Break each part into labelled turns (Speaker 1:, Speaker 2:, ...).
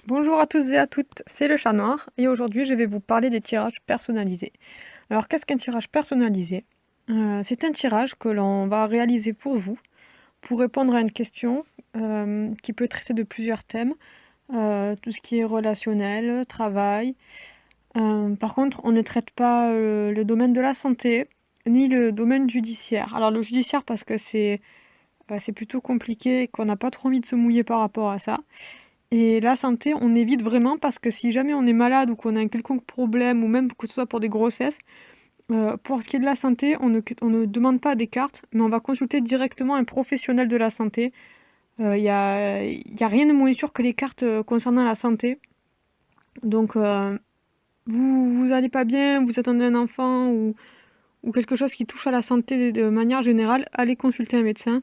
Speaker 1: Bonjour à tous et à toutes, c'est le chat noir et aujourd'hui je vais vous parler des tirages personnalisés. Alors qu'est-ce qu'un tirage personnalisé? C'est un tirage que l'on va réaliser pour vous, pour répondre à une question qui peut traiter de plusieurs thèmes, tout ce qui est relationnel, travail. Par contre, on ne traite pas le domaine de la santé, ni le domaine judiciaire. Alors le judiciaire parce que c'est plutôt compliqué et qu'on n'a pas trop envie de se mouiller par rapport à ça. Et la santé, on évite vraiment parce que si jamais on est malade ou qu'on a un quelconque problème, ou même que ce soit pour des grossesses, pour ce qui est de la santé, on ne demande pas des cartes, mais on va consulter directement un professionnel de la santé. Y a rien de moins sûr que les cartes concernant la santé. Donc, vous allez pas bien, vous attendez un enfant ou quelque chose qui touche à la santé de manière générale, allez consulter un médecin.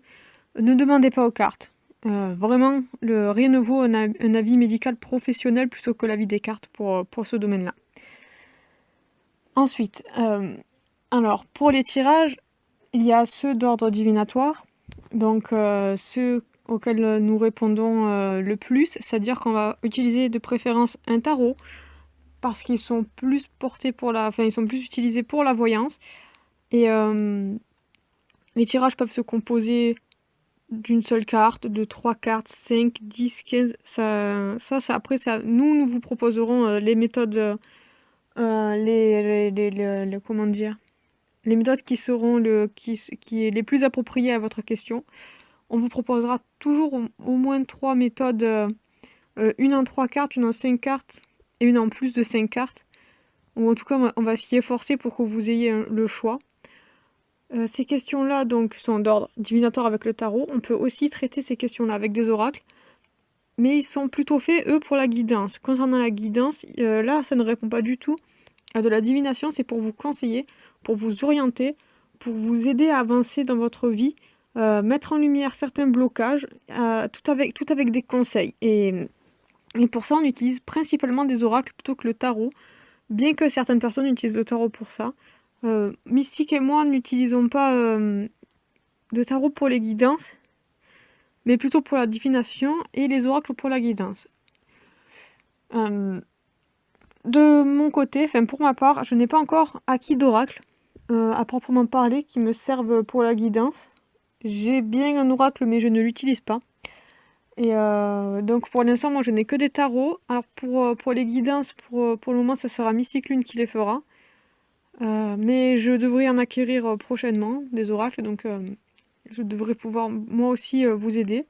Speaker 1: Ne demandez pas aux cartes. Vraiment, rien ne vaut un avis médical professionnel plutôt que l'avis des cartes pour ce domaine-là. Ensuite, alors pour les tirages, il y a ceux d'ordre divinatoire, donc ceux auxquels nous répondons le plus, c'est-à-dire qu'on va utiliser de préférence un tarot parce qu'ils sont plus portés ils sont plus utilisés pour la voyance et les tirages peuvent se composer d'une seule carte, de 3 cartes, 5, 10, 15, après, nous vous proposerons les méthodes, comment dire, les méthodes qui seront les plus appropriées à votre question. On vous proposera toujours au moins 3 méthodes, une en 3 cartes, une en 5 cartes et une en plus de 5 cartes. Ou en tout cas, on va s'y efforcer pour que vous ayez le choix. Ces questions-là donc sont d'ordre divinatoire avec le tarot. On peut aussi traiter ces questions-là avec des oracles, mais ils sont plutôt faits, eux, pour la guidance. Concernant la guidance, là, ça ne répond pas du tout à de la divination, c'est pour vous conseiller, pour vous orienter, pour vous aider à avancer dans votre vie, mettre en lumière certains blocages, tout avec des conseils. Et pour ça, on utilise principalement des oracles plutôt que le tarot, bien que certaines personnes utilisent le tarot pour ça. Mystique et moi n'utilisons pas de tarot pour les guidances, mais plutôt pour la divination et les oracles pour la guidance. De mon côté, enfin pour ma part, je n'ai pas encore acquis d'oracle à proprement parler qui me servent pour la guidance. J'ai bien un oracle mais je ne l'utilise pas. Et donc pour l'instant, moi je n'ai que des tarots. Alors pour les guidances, pour le moment, ce sera Mystique Lune qui les fera. Mais je devrais en acquérir prochainement des oracles, donc je devrais pouvoir moi aussi vous aider.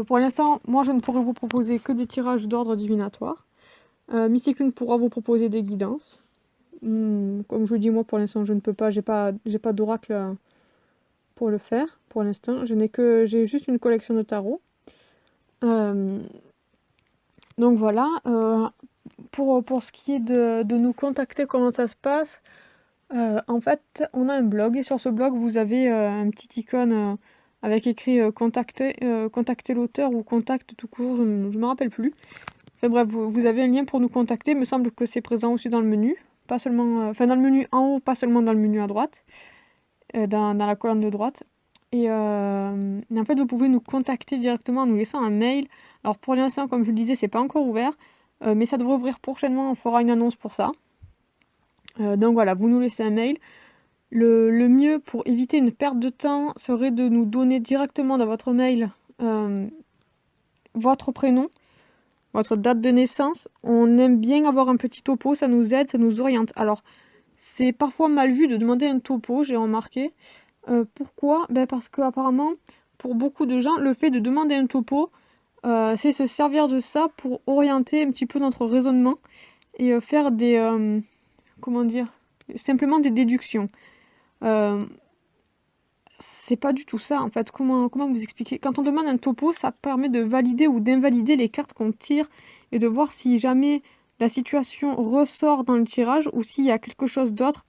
Speaker 1: Pour l'instant, moi je ne pourrai vous proposer que des tirages d'ordre divinatoire. Mystique Lune pourra vous proposer des guidances. Comme je vous dis, moi pour l'instant je ne peux pas, j'ai pas d'oracle pour le faire pour l'instant. J'ai juste une collection de tarots. Donc voilà. Pour ce qui est de nous contacter, comment ça se passe? En fait, on a un blog et sur ce blog, vous avez un petit icône avec écrit contacter l'auteur ou contact tout court, je ne me rappelle plus. Enfin bref, vous avez un lien pour nous contacter. Il me semble que c'est présent aussi dans le menu, pas seulement, dans le menu en haut, pas seulement dans le menu à droite, dans la colonne de droite. Et en fait, vous pouvez nous contacter directement en nous laissant un mail. Alors pour l'instant, comme je le disais, c'est pas encore ouvert, mais ça devrait ouvrir prochainement. On fera une annonce pour ça. Donc voilà, vous nous laissez un mail. Le mieux pour éviter une perte de temps serait de nous donner directement dans votre mail votre prénom, votre date de naissance. On aime bien avoir un petit topo, ça nous aide, ça nous oriente. Alors, c'est parfois mal vu de demander un topo, j'ai remarqué. Pourquoi? Parce que apparemment, pour beaucoup de gens, le fait de demander un topo, c'est se servir de ça pour orienter un petit peu notre raisonnement et faire des... comment dire? Simplement des déductions. C'est pas du tout ça en fait. Comment vous expliquer? Quand on demande un topo, ça permet de valider ou d'invalider les cartes qu'on tire et de voir si jamais la situation ressort dans le tirage ou s'il y a quelque chose d'autre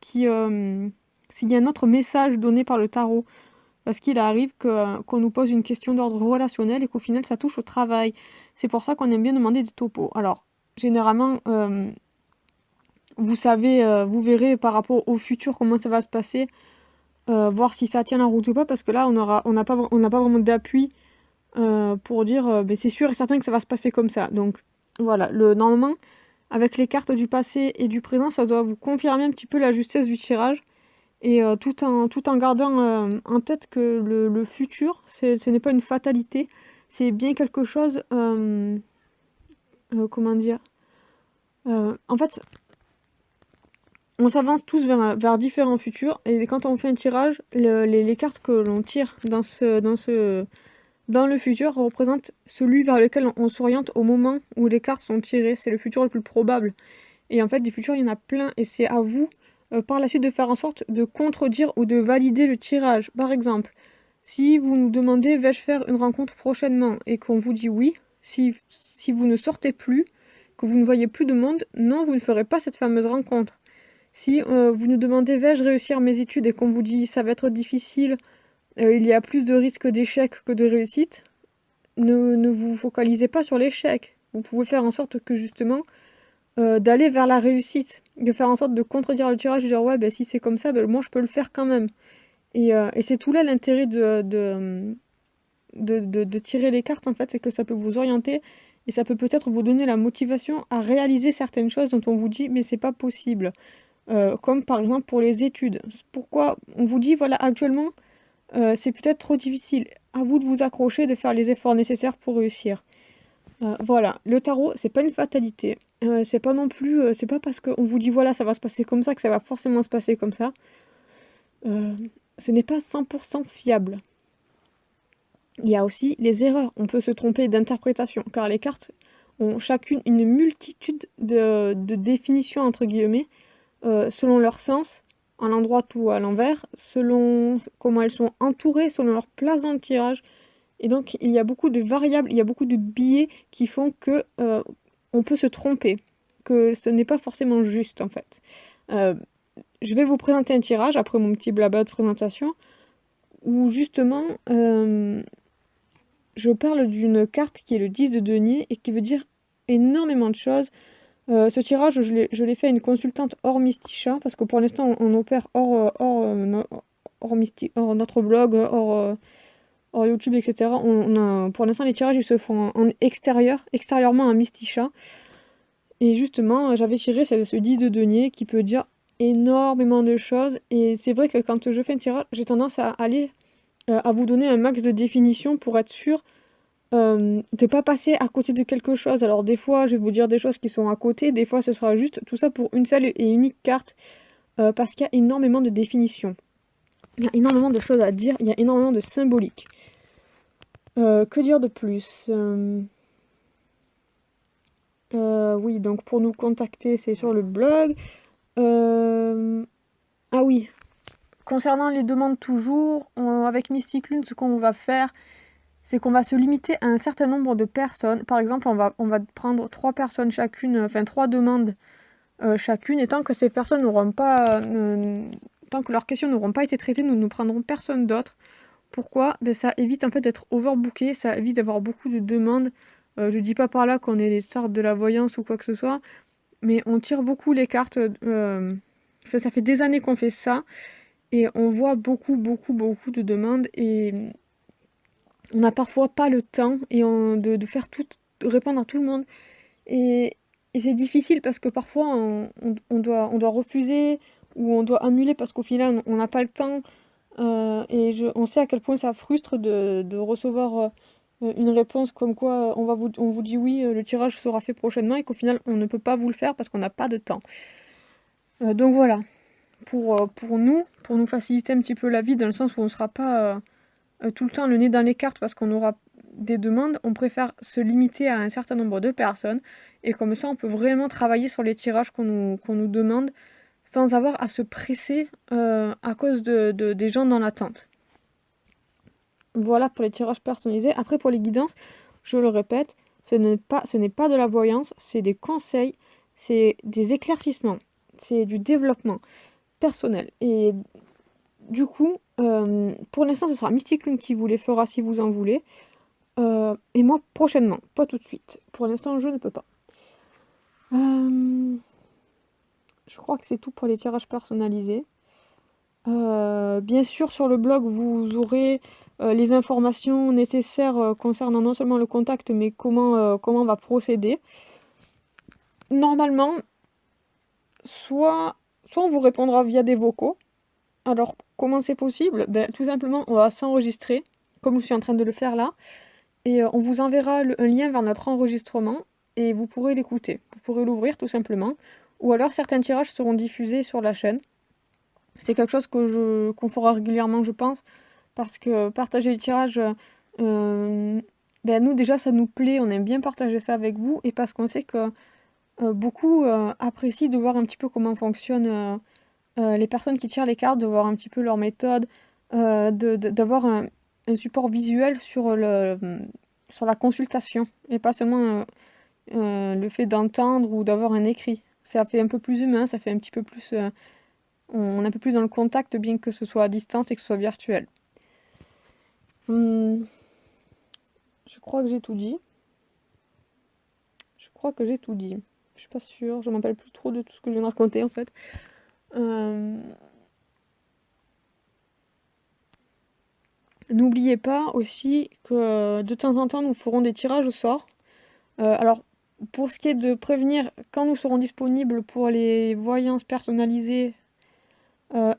Speaker 1: s'il y a un autre message donné par le tarot. Parce qu'il arrive qu'on nous pose une question d'ordre relationnel et qu'au final ça touche au travail. C'est pour ça qu'on aime bien demander des topos. Alors, généralement, vous savez, vous verrez par rapport au futur comment ça va se passer. Voir si ça tient la route ou pas, parce que là, on n'a pas vraiment d'appui pour dire c'est sûr et certain que ça va se passer comme ça. Donc, Voilà, normalement, avec les cartes du passé et du présent, ça doit vous confirmer un petit peu la justesse du tirage. Et tout en gardant en tête que le futur, ce n'est pas une fatalité, c'est bien quelque chose, comment dire, en fait, on s'avance tous vers différents futurs, et quand on fait un tirage, les cartes que l'on tire dans le futur représentent celui vers lequel on s'oriente au moment où les cartes sont tirées. C'est le futur le plus probable. Et en fait, des futurs, il y en a plein, et c'est à vous, par la suite, de faire en sorte de contredire ou de valider le tirage. Par exemple, si vous nous demandez vais-je faire une rencontre prochainement et qu'on vous dit oui, si vous ne sortez plus, que vous ne voyez plus de monde, non, vous ne ferez pas cette fameuse rencontre. Si vous nous demandez vais-je réussir mes études et qu'on vous dit ça va être difficile, il y a plus de risques d'échec que de réussite, ne vous focalisez pas sur l'échec. Vous pouvez faire en sorte que justement d'aller vers la réussite, de faire en sorte de contredire le tirage et dire ouais ben si c'est comme ça, ben, moi je peux le faire quand même. Et c'est tout là l'intérêt de tirer les cartes en fait, c'est que ça peut vous orienter et ça peut peut-être vous donner la motivation à réaliser certaines choses dont on vous dit mais c'est pas possible. Comme par exemple pour les études. Pourquoi on vous dit voilà actuellement c'est peut-être trop difficile. À vous de vous accrocher, de faire les efforts nécessaires pour réussir. Voilà, le tarot, c'est pas une fatalité. C'est pas non plus, c'est pas parce qu'on vous dit voilà, ça va se passer comme ça que ça va forcément se passer comme ça. Ce n'est pas 100% fiable. Il y a aussi les erreurs. On peut se tromper d'interprétation, car les cartes ont chacune une multitude de définitions, entre guillemets, selon leur sens, à l'endroit ou à l'envers, selon comment elles sont entourées, selon leur place dans le tirage. Et donc, il y a beaucoup de variables, il y a beaucoup de biais qui font que on peut se tromper, que ce n'est pas forcément juste, en fait. Je vais vous présenter un tirage, après mon petit blabla de présentation, où justement, je parle d'une carte qui est le 10 de denier et qui veut dire énormément de choses. Ce tirage, je l'ai fait à une consultante hors Mystica, parce que pour l'instant, on opère hors notre blog, hors YouTube, etc. Pour l'instant, les tirages ils se font extérieurement à Mystica. Et justement, j'avais tiré ce 10 de denier qui peut dire énormément de choses. Et c'est vrai que quand je fais un tirage, j'ai tendance à aller à vous donner un max de définition pour être sûr de ne pas passer à côté de quelque chose. Alors des fois, je vais vous dire des choses qui sont à côté, des fois ce sera juste tout ça pour une seule et unique carte, parce qu'il y a énormément de définitions. Il y a énormément de choses à dire, il y a énormément de symbolique. Que dire de plus oui, donc pour nous contacter, c'est sur le blog. Ah oui, concernant les demandes toujours, avec Mystic Lune, ce qu'on va faire, c'est qu'on va se limiter à un certain nombre de personnes. Par exemple, on va prendre 3 personnes chacune, enfin 3 demandes chacune, et tant que ces personnes n'auront pas, tant que leurs questions n'auront pas été traitées, nous ne prendrons personne d'autre. Pourquoi? Ben, ça évite en fait d'être overbooké, ça évite d'avoir beaucoup de demandes. Je dis pas par là qu'on est des stars de la voyance ou quoi que ce soit, mais on tire beaucoup les cartes. Enfin, ça fait des années qu'on fait ça, et on voit beaucoup de demandes, et on n'a parfois pas le temps de faire tout, de répondre à tout le monde. Et c'est difficile parce que parfois on doit refuser ou on doit annuler parce qu'au final on n'a pas le temps. On sait à quel point ça frustre de recevoir une réponse comme quoi on vous dit oui, le tirage sera fait prochainement, et qu'au final on ne peut pas vous le faire parce qu'on n'a pas de temps. Donc voilà, pour nous faciliter un petit peu la vie, dans le sens où on ne sera pas tout le temps le nez dans les cartes parce qu'on aura des demandes, on préfère se limiter à un certain nombre de personnes, et comme ça on peut vraiment travailler sur les tirages qu'on nous demande sans avoir à se presser à cause des gens dans l'attente. Voilà pour les tirages personnalisés. Après, pour les guidances, je le répète, ce n'est pas de la voyance, c'est des conseils, c'est des éclaircissements, c'est du développement personnel. Et du coup, pour l'instant, ce sera Mystic Lune qui vous les fera si vous en voulez. Et moi, prochainement, pas tout de suite. Pour l'instant, je ne peux pas. Je crois que c'est tout pour les tirages personnalisés. Bien sûr, sur le blog, vous aurez les informations nécessaires concernant non seulement le contact, mais comment on va procéder. normalement, soit on vous répondra via des vocaux. Alors, comment c'est possible? Ben, tout simplement, on va s'enregistrer, comme je suis en train de le faire là, et on vous enverra un lien vers notre enregistrement, et vous pourrez l'écouter. Vous pourrez l'ouvrir tout simplement. Ou alors, certains tirages seront diffusés sur la chaîne. C'est quelque chose qu'on fera régulièrement, je pense, parce que partager les tirages, ben nous déjà ça nous plaît, on aime bien partager ça avec vous, et parce qu'on sait que beaucoup apprécient de voir un petit peu comment fonctionnent les personnes qui tirent les cartes, de voir un petit peu leur méthode, d'avoir un support visuel sur la consultation, et pas seulement le fait d'entendre ou d'avoir un écrit. Ça fait un peu plus humain, ça fait un petit peu plus... on est un peu plus dans le contact, bien que ce soit à distance et que ce soit virtuel. Je crois que j'ai tout dit. Je crois que j'ai tout dit. Je suis pas sûre, je m'en rappelle plus trop de tout ce que je viens de raconter en fait. N'oubliez pas aussi que de temps en temps nous ferons des tirages au sort. Alors pour ce qui est de prévenir quand nous serons disponibles pour les voyances personnalisées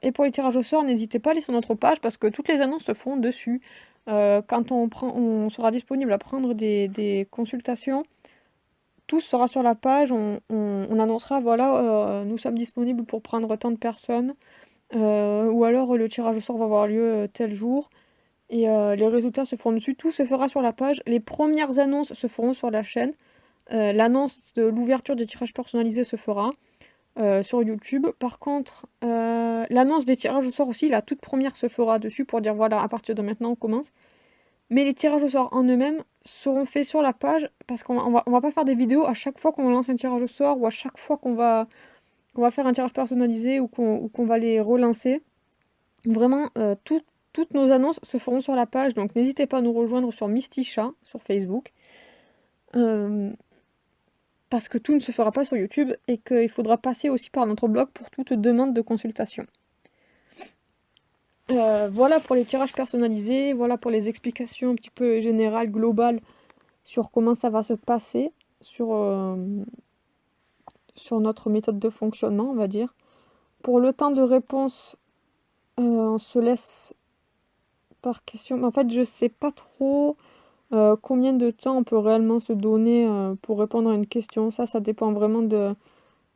Speaker 1: et pour les tirages au sort, n'hésitez pas à aller sur notre page parce que toutes les annonces se font dessus. Quand on sera disponible à prendre des consultations, tout sera sur la page, on annoncera, voilà, nous sommes disponibles pour prendre tant de personnes, ou alors le tirage au sort va avoir lieu tel jour, et les résultats se feront dessus, tout se fera sur la page. Les premières annonces se feront sur la chaîne, l'annonce de l'ouverture des tirages personnalisés se fera sur YouTube. Par contre, l'annonce des tirages au sort aussi, la toute première se fera dessus pour dire, voilà, à partir de maintenant on commence. Mais les tirages au sort en eux-mêmes seront faits sur la page parce qu'on va pas faire des vidéos à chaque fois qu'on lance un tirage au sort ou à chaque fois qu'on va faire un tirage personnalisé ou qu'on va les relancer. Vraiment, toutes nos annonces se feront sur la page, donc n'hésitez pas à nous rejoindre sur Mistichat sur Facebook. Parce que tout ne se fera pas sur YouTube et qu'il faudra passer aussi par notre blog pour toute demande de consultation. Voilà pour les tirages personnalisés, voilà pour les explications un petit peu générales, globales sur comment ça va se passer, sur notre méthode de fonctionnement, on va dire. Pour le temps de réponse, on se laisse par question. En fait, je sais pas trop combien de temps on peut réellement se donner pour répondre à une question. Ça dépend vraiment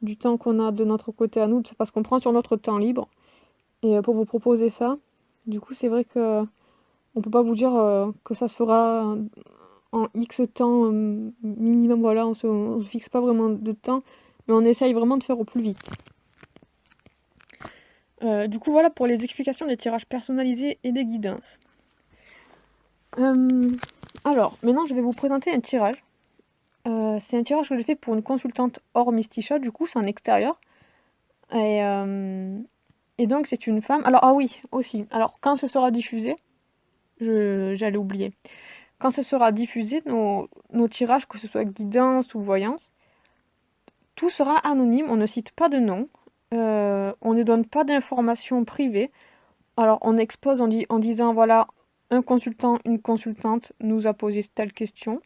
Speaker 1: du temps qu'on a de notre côté à nous, parce qu'on prend sur notre temps libre. Et pour vous proposer ça, du coup, c'est vrai que on peut pas vous dire que ça se fera en X temps minimum. Voilà, on se fixe pas vraiment de temps, mais on essaye vraiment de faire au plus vite. Du coup, voilà pour les explications des tirages personnalisés et des guidances. Alors, maintenant, je vais vous présenter un tirage. C'est un tirage que j'ai fait pour une consultante hors Mistichat, du coup, c'est en extérieur. Et donc, c'est une femme. Alors, ah oui, aussi. Alors, quand ce sera diffusé, j'allais oublier. Quand ce sera diffusé, nos tirages, que ce soit guidance ou voyance, tout sera anonyme, on ne cite pas de nom, on ne donne pas d'informations privées. Alors, on expose en disant, voilà, un consultant, une consultante nous a posé telle question.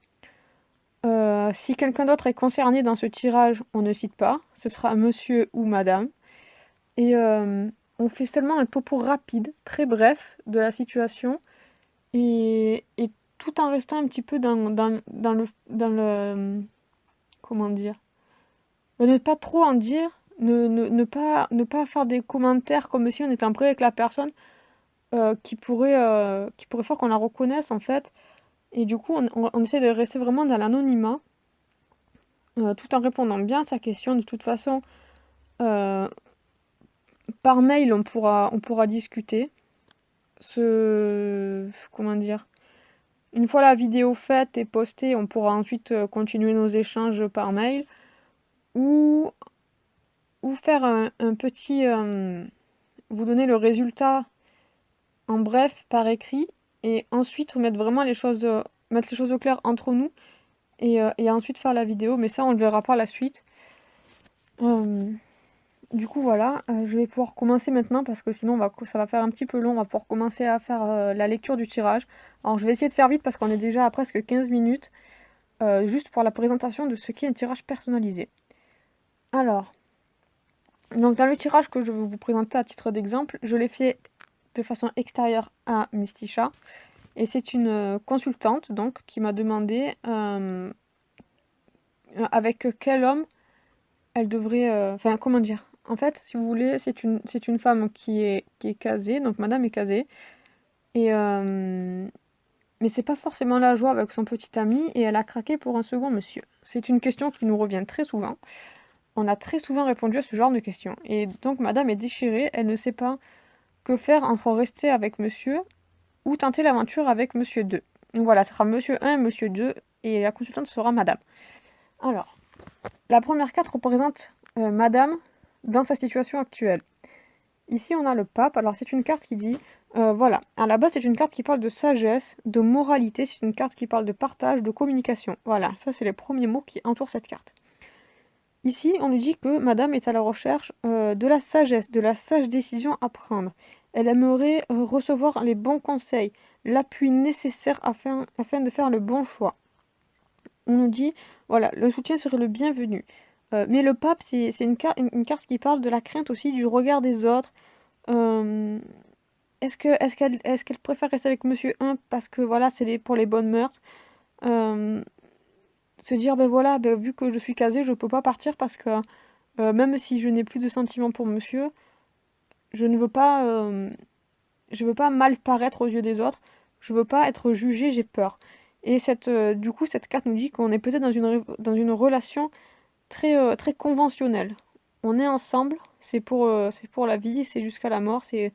Speaker 1: Si quelqu'un d'autre est concerné dans ce tirage, on ne cite pas, ce sera monsieur ou madame. Et on fait seulement un topo rapide, très bref, de la situation, et tout en restant un petit peu dans le... Comment dire? Ne pas trop en dire, ne pas faire des commentaires comme si on était en pré avec la personne, qui pourrait faire qu'on la reconnaisse en fait. Et du coup, on essaie de rester vraiment dans l'anonymat, tout en répondant bien à sa question. De toute façon, par mail, on pourra discuter. Comment dire? Une fois la vidéo faite et postée, on pourra ensuite continuer nos échanges par mail. Ou faire un petit... vous donner le résultat en bref par écrit, et ensuite mettre vraiment mettre les choses au clair entre nous, et ensuite faire la vidéo, mais ça on le verra par la suite. Du coup voilà, je vais pouvoir commencer maintenant parce que sinon ça va faire un petit peu long. On va pouvoir commencer à faire la lecture du tirage. Alors je vais essayer de faire vite parce qu'on est déjà à presque 15 minutes, juste pour la présentation de ce qu'est un tirage personnalisé. Alors, donc dans le tirage que je vais vous présenter à titre d'exemple, je l'ai fait de façon extérieure à Mistisha. Et c'est une consultante donc qui m'a demandé avec quel homme elle devrait... Enfin, comment dire? En fait, si vous voulez, c'est une femme qui est casée, donc madame est casée. Et, mais c'est pas forcément la joie avec son petit ami et elle a craqué pour un second monsieur. C'est une question qui nous revient très souvent. On a très souvent répondu à ce genre de questions. Et donc madame est déchirée, elle ne sait pas que faire entre rester avec monsieur ou tenter l'aventure avec monsieur 2. Donc voilà, ce sera monsieur 1 et monsieur 2 et la consultante sera madame. Alors, la première carte représente madame dans sa situation actuelle. Ici, on a le pape. Alors, c'est une carte qui dit, voilà, à la base, c'est une carte qui parle de sagesse, de moralité, c'est une carte qui parle de partage, de communication. Voilà, ça, c'est les premiers mots qui entourent cette carte. Ici, on nous dit que madame est à la recherche de la sagesse, de la sage décision à prendre. Elle aimerait recevoir les bons conseils, l'appui nécessaire afin de faire le bon choix. On nous dit, voilà, le soutien serait le bienvenu. Mais le pape, c'est une carte qui parle de la crainte aussi, du regard des autres. Euh, est-ce qu'elle préfère rester avec monsieur 1 parce que voilà, pour les bonnes mœurs. Euh, Se dire, ben voilà, ben, vu que je suis casée, je peux pas partir parce que même si je n'ai plus de sentiments pour monsieur, je ne veux pas, je veux pas mal paraître aux yeux des autres, je veux pas être jugée, j'ai peur. Et du coup, cette carte nous dit qu'on est peut-être dans une relation très conventionnelle. On est ensemble, c'est pour la vie, c'est jusqu'à la mort, c'est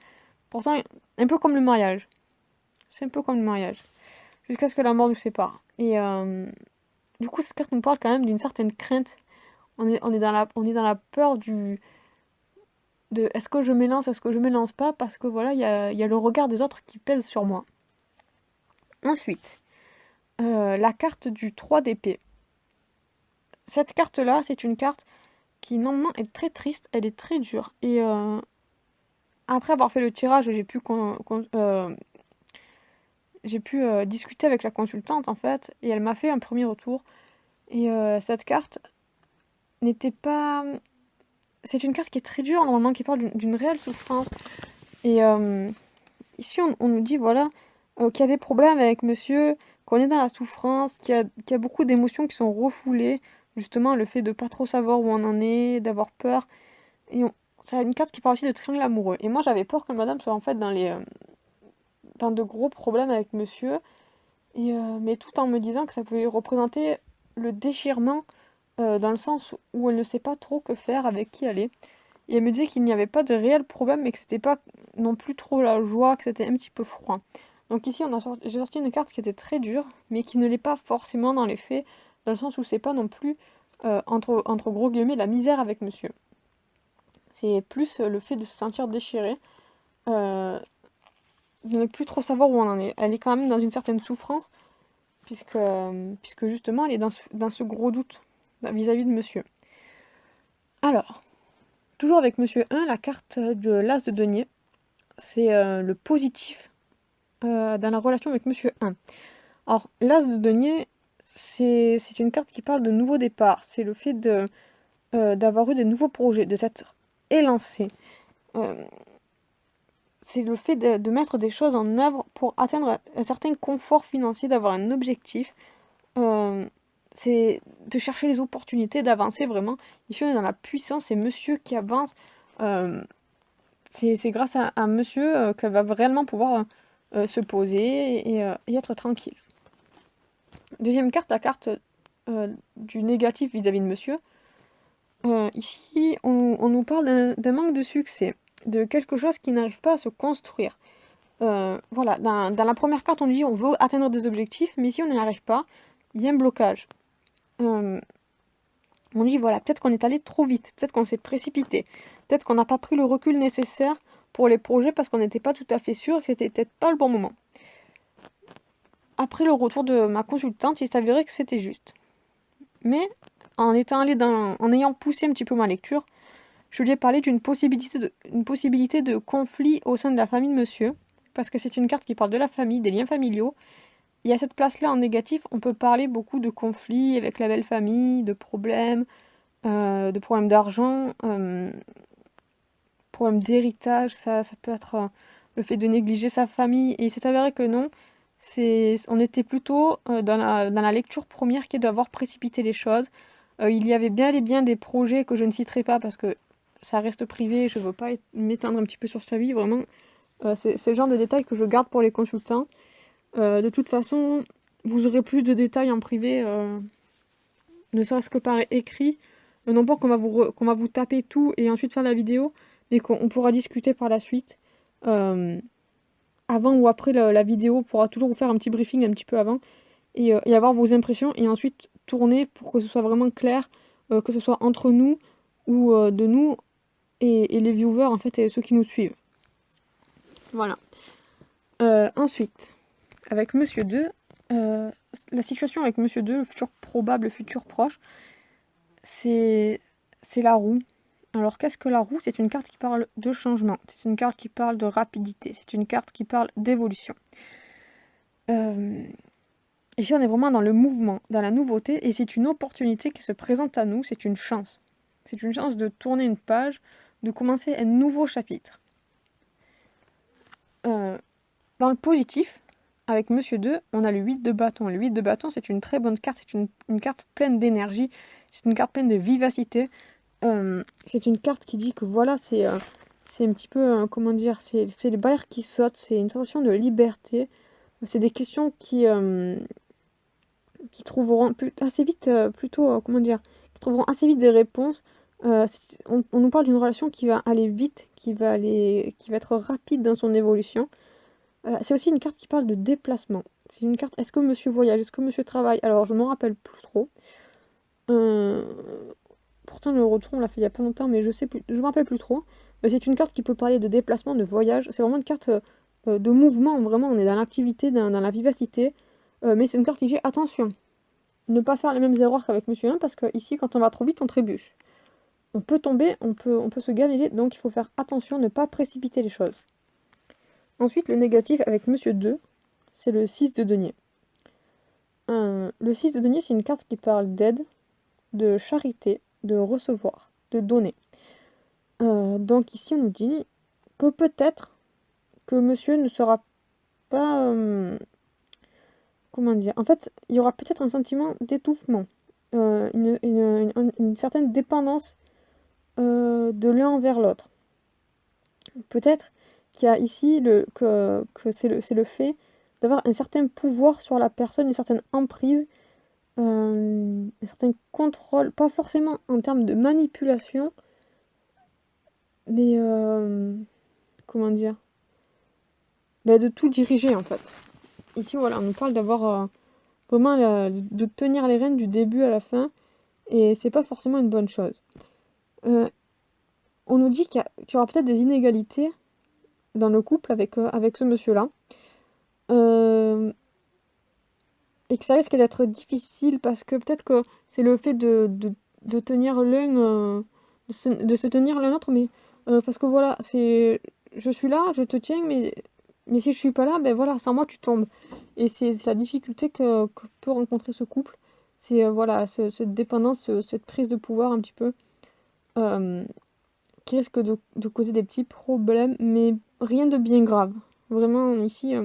Speaker 1: pourtant un peu comme le mariage. C'est un peu comme le mariage, jusqu'à ce que la mort nous sépare. Et du coup, cette carte nous parle quand même d'une certaine crainte. On est dans la peur de est-ce que je m'élance, est-ce que je m'élance pas, parce que voilà, il y a le regard des autres qui pèse sur moi. Ensuite, la carte du 3 d'épée. Cette carte-là, c'est une carte qui normalement est très triste, elle est très dure. Et après avoir fait le tirage, j'ai pu discuter avec la consultante en fait, et elle m'a fait un premier retour. Et cette carte n'était pas... C'est une carte qui est très dure normalement, qui parle d'une réelle souffrance. Et ici, on nous dit, voilà, qu'il y a des problèmes avec monsieur, qu'on est dans la souffrance, qu'il y a beaucoup d'émotions qui sont refoulées. Justement, le fait de pas trop savoir où on en est, d'avoir peur. Et c'est une carte qui parle aussi de triangle amoureux. Et moi, j'avais peur que madame soit en fait dans de gros problèmes avec monsieur. Et, mais tout en me disant que ça pouvait représenter le déchirement dans le sens où elle ne sait pas trop que faire, avec qui aller. Et elle me disait qu'il n'y avait pas de réel problème, mais que c'était pas non plus trop la joie, que c'était un petit peu froid. Donc ici, j'ai sorti une carte qui était très dure, mais qui ne l'est pas forcément dans les faits, dans le sens où c'est pas non plus, entre gros guillemets, la misère avec monsieur. C'est plus le fait de se sentir déchiré, de ne plus trop savoir où on en est. Elle est quand même dans une certaine souffrance, puisque justement, elle est dans ce gros doute vis-à-vis de monsieur. Alors, toujours avec monsieur 1, la carte de l'As de denier, c'est le positif dans la relation avec monsieur 1. Alors, l'As de denier, c'est une carte qui parle de nouveau départ. C'est le fait d'avoir eu des nouveaux projets, de s'être élancé. C'est le fait de mettre des choses en œuvre pour atteindre un certain confort financier, d'avoir un objectif. C'est de chercher les opportunités, d'avancer vraiment. Ici, on est dans la puissance, c'est monsieur qui avance. C'est grâce à monsieur qu'elle va réellement pouvoir se poser et être tranquille. Deuxième carte, la carte du négatif vis-à-vis de monsieur. Ici, on nous parle d'un manque de succès, de quelque chose qui n'arrive pas à se construire. Voilà, dans la première carte, on dit on veut atteindre des objectifs, mais si on n'y arrive pas, il y a un blocage. On dit voilà, peut-être qu'on est allé trop vite, peut-être qu'on s'est précipité, peut-être qu'on n'a pas pris le recul nécessaire pour les projets parce qu'on n'était pas tout à fait sûr et que c'était peut-être pas le bon moment. Après le retour de ma consultante, il s'avérait que c'était juste. Mais en ayant poussé un petit peu ma lecture, je lui ai parlé d'une possibilité de conflit au sein de la famille de monsieur, parce que c'est une carte qui parle de la famille, des liens familiaux. Et à cette place-là, en négatif, on peut parler beaucoup de conflits avec la belle famille, de problèmes, de problèmes d'argent, problèmes d'héritage, ça peut être le fait de négliger sa famille. Et il s'est avéré que non, on était plutôt dans la lecture première qui est d'avoir précipité les choses. Il y avait bien et bien des projets que je ne citerai pas parce que ça reste privé, je ne veux pas m'étendre un petit peu sur sa vie, vraiment. C'est le genre de détails que je garde pour les consultants. De toute façon, vous aurez plus de détails en privé, ne serait-ce que par écrit. Non pas qu'on va vous taper tout et ensuite faire la vidéo, mais qu'on pourra discuter par la suite. Avant ou après la vidéo, on pourra toujours vous faire un petit briefing un petit peu avant et avoir vos impressions et ensuite tourner pour que ce soit vraiment clair, que ce soit entre nous ou de nous et les viewers en fait et ceux qui nous suivent. Voilà. Ensuite, avec Monsieur 2, la situation avec Monsieur 2, le futur probable, le futur proche, c'est la roue. Alors qu'est-ce que la roue? C'est une carte qui parle de changement, c'est une carte qui parle de rapidité, c'est une carte qui parle d'évolution. Ici on est vraiment dans le mouvement, dans la nouveauté, et c'est une opportunité qui se présente à nous, c'est une chance. C'est une chance de tourner une page, de commencer un nouveau chapitre. Dans le positif, avec Monsieur 2, on a le 8 de bâton. Le 8 de bâton, c'est une très bonne carte, c'est une carte pleine d'énergie, c'est une carte pleine de vivacité. C'est une carte qui dit que voilà, c'est un petit peu, comment dire, c'est les barrières qui sautent, c'est une sensation de liberté. C'est des questions qui trouveront assez vite, comment dire, qui trouveront assez vite des réponses. On nous parle d'une relation qui va aller vite, qui va être rapide dans son évolution. C'est aussi une carte qui parle de déplacement. C'est une carte, est-ce que monsieur voyage, est-ce que monsieur travaille? Alors, je m'en rappelle plus trop. Pourtant, le retour, on l'a fait il y a pas longtemps, mais je me rappelle plus trop. C'est une carte qui peut parler de déplacement, de voyage. C'est vraiment une carte de mouvement. Vraiment, on est dans l'activité, dans la vivacité. Mais c'est une carte qui dit attention, ne pas faire les mêmes erreurs qu'avec Monsieur 1, parce que ici, quand on va trop vite, on trébuche. On peut tomber, on peut se gameler, donc il faut faire attention, ne pas précipiter les choses. Ensuite, le négatif avec Monsieur 2, c'est le 6 de denier. Le 6 de denier, c'est une carte qui parle d'aide, de charité, de recevoir, de donner. Donc ici, on nous dit que peut-être que monsieur ne sera pas... comment dire? En fait, il y aura peut-être un sentiment d'étouffement, une certaine dépendance de l'un envers l'autre. Peut-être qu'il y a ici que c'est le fait d'avoir un certain pouvoir sur la personne, une certaine emprise, un certain contrôle, pas forcément en termes de manipulation, mais comment dire? De tout diriger en fait. Ici, voilà, on nous parle d'avoir vraiment de tenir les rênes du début à la fin, et c'est pas forcément une bonne chose. On nous dit qu'il y aura peut-être des inégalités dans le couple avec ce monsieur-là, et que ça risque d'être difficile parce que peut-être que c'est le fait de tenir l'un, de se tenir l'un l'autre, mais parce que voilà, je suis là, je te tiens, mais si je suis pas là, ben voilà, sans moi tu tombes. Et c'est la difficulté que peut rencontrer ce couple. C'est voilà, cette dépendance, cette prise de pouvoir un petit peu, qui risque de causer des petits problèmes, mais rien de bien grave. Vraiment, ici,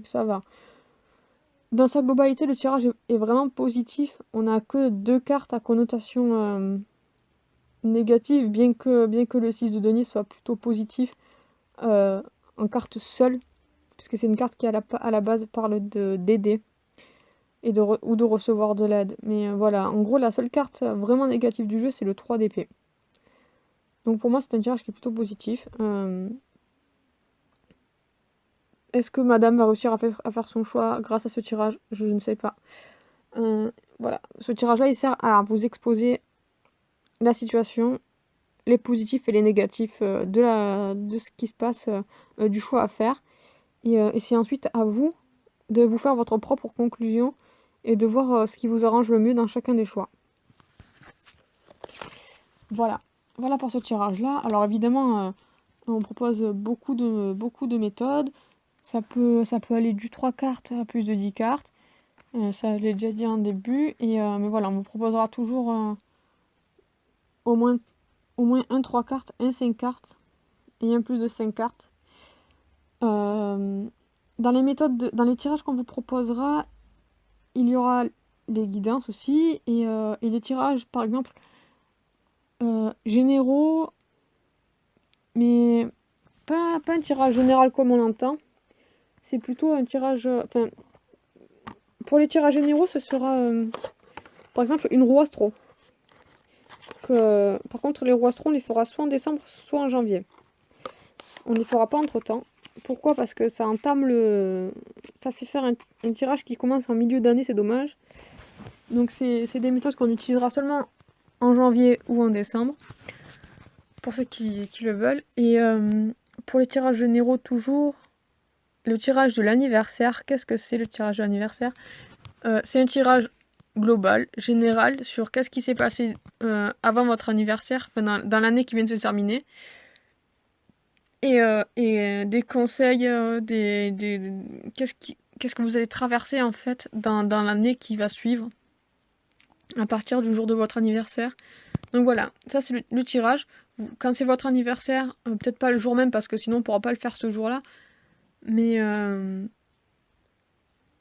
Speaker 1: ça va. Dans sa globalité, le tirage est vraiment positif. On n'a que 2 cartes à connotation négative, bien que le 6 de denier soit plutôt positif en carte seule, puisque c'est une carte qui à la base parle d'aider ou de recevoir de l'aide. Mais voilà, en gros, la seule carte vraiment négative du jeu, c'est le 3 d'épée. Donc pour moi, c'est un tirage qui est plutôt positif. Est-ce que madame va réussir à faire son choix grâce à ce tirage? Je ne sais pas. Voilà, ce tirage-là, il sert à vous exposer la situation, les positifs et les négatifs de ce qui se passe, du choix à faire. Et c'est ensuite à vous de vous faire votre propre conclusion et de voir ce qui vous arrange le mieux dans chacun des choix. Voilà, voilà pour ce tirage-là. Alors évidemment, on propose beaucoup de méthodes. Ça peut aller du 3 cartes à plus de 10 cartes. Ça, je l'ai déjà dit en début. Mais voilà, on vous proposera toujours au moins un 3 cartes, un 5 cartes et un plus de 5 cartes. Dans les tirages qu'on vous proposera, il y aura les guidances aussi et des tirages par exemple généraux, mais pas un tirage général comme on l'entend. C'est plutôt un tirage. Enfin, pour les tirages généraux, ce sera par exemple une roue astro. Par contre, les roues astro, on les fera soit en décembre, soit en janvier. On ne les fera pas entre temps. Pourquoi? Parce que ça entame le. Ça fait faire un tirage qui commence en milieu d'année, c'est dommage. Donc, c'est des méthodes qu'on utilisera seulement en janvier ou en décembre. Pour ceux qui le veulent. Et pour les tirages généraux, toujours. Le tirage de l'anniversaire. Qu'est-ce que c'est le tirage de l'anniversaire? C'est un tirage global, général, sur qu'est-ce qui s'est passé avant votre anniversaire, enfin, dans l'année qui vient de se terminer. Et des conseils, qu'est-ce que vous allez traverser en fait dans l'année qui va suivre, à partir du jour de votre anniversaire. Donc voilà, ça c'est le tirage. Quand c'est votre anniversaire, peut-être pas le jour même parce que sinon on pourra pas le faire ce jour-là, mais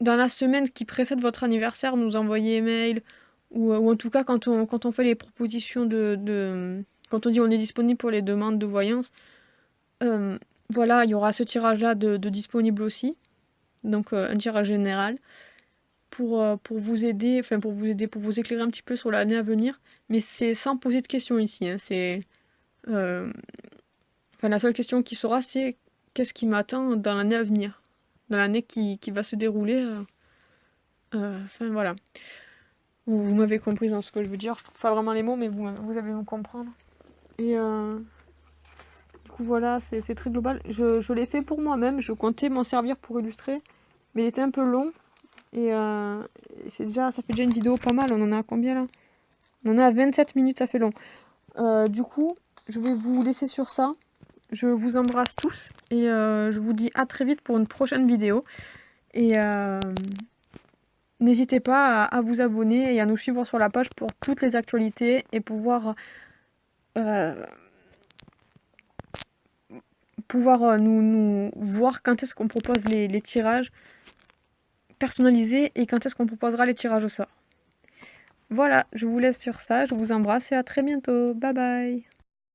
Speaker 1: dans la semaine qui précède votre anniversaire, nous envoyer email ou en tout cas quand on fait les propositions quand on dit on est disponible pour les demandes de voyance, voilà, il y aura ce tirage-là de disponible aussi, donc un tirage général pour vous aider, enfin pour vous éclairer un petit peu sur l'année à venir, mais c'est sans poser de questions ici, hein, la seule question qui sera c'est qu'est-ce qui m'attend dans l'année à venir, dans l'année qui va se dérouler. Enfin voilà. Vous m'avez compris dans ce que je veux dire. Je trouve pas vraiment les mots, mais vous allez me comprendre. Et du coup voilà, c'est très global. Je l'ai fait pour moi-même. Je comptais m'en servir pour illustrer, mais il était un peu long. Et ça fait déjà une vidéo pas mal. On en a combien là? On en a 27 minutes, ça fait long. Du coup, je vais vous laisser sur ça. Je vous embrasse tous et je vous dis à très vite pour une prochaine vidéo. Et n'hésitez pas à vous abonner et à nous suivre sur la page pour toutes les actualités et pouvoir nous voir quand est-ce qu'on propose les tirages personnalisés et quand est-ce qu'on proposera les tirages au sort. Voilà, je vous laisse sur ça, je vous embrasse et à très bientôt. Bye bye.